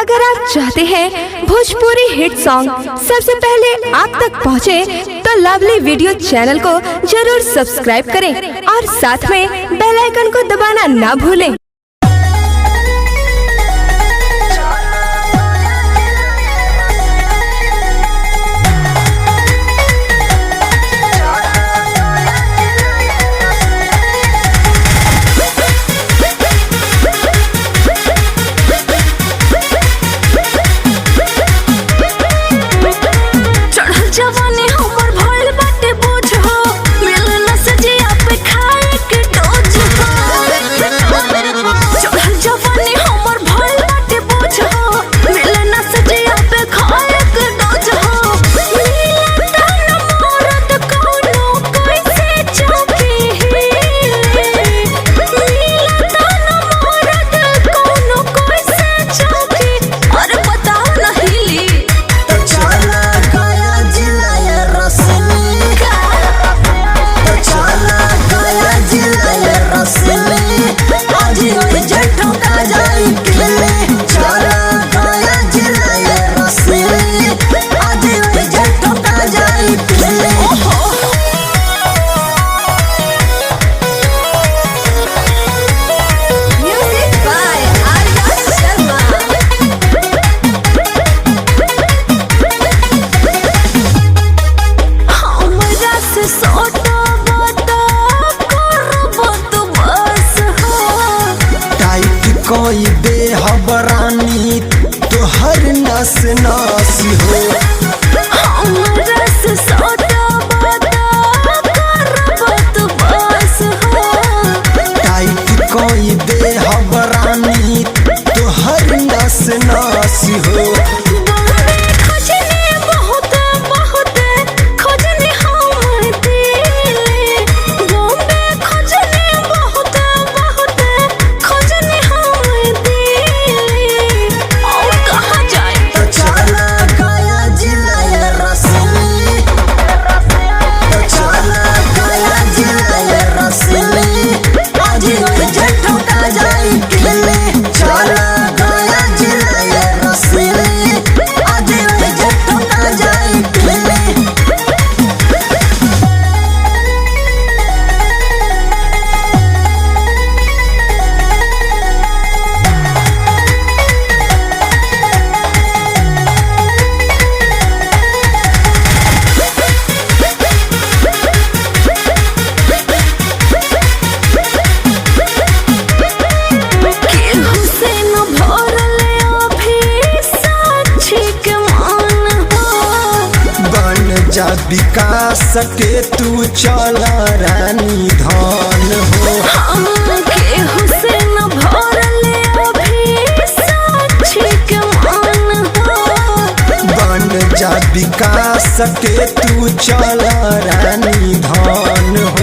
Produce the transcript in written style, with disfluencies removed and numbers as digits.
अगर आप चाहते हैं भोजपुरी हिट सॉन्ग सबसे पहले आप तक पहुंचे, तो लवली वीडियो चैनल को जरूर सब्सक्राइब करें और साथ में बेल आइकन को दबाना ना भूलें। जवानी हमर भइल बाटे बोझ हो, मिले न सजिया पे खाए के डोज हो। चढ़ल जवानी हमर भइल बाटे बोझ हो, मिले न सजिया पे खाए के डोज हो। मिलता न मरद कौनो कैसे चौकी हिले, मिलता न मरद कौनो कैसे चौकी। अरे बताओ न हिली कोई दे हबरानी तोहर नस नास हो। हमरा से सोटा बाता करबत बस हो। टाइट कोई दे हबरानी तोहर नस नास हो। जा विकास के तू चला रानी धन हो। केहू से न भरले अभी साक्षी के मान हो। बन जा विकास के तू चला रानी धन हो।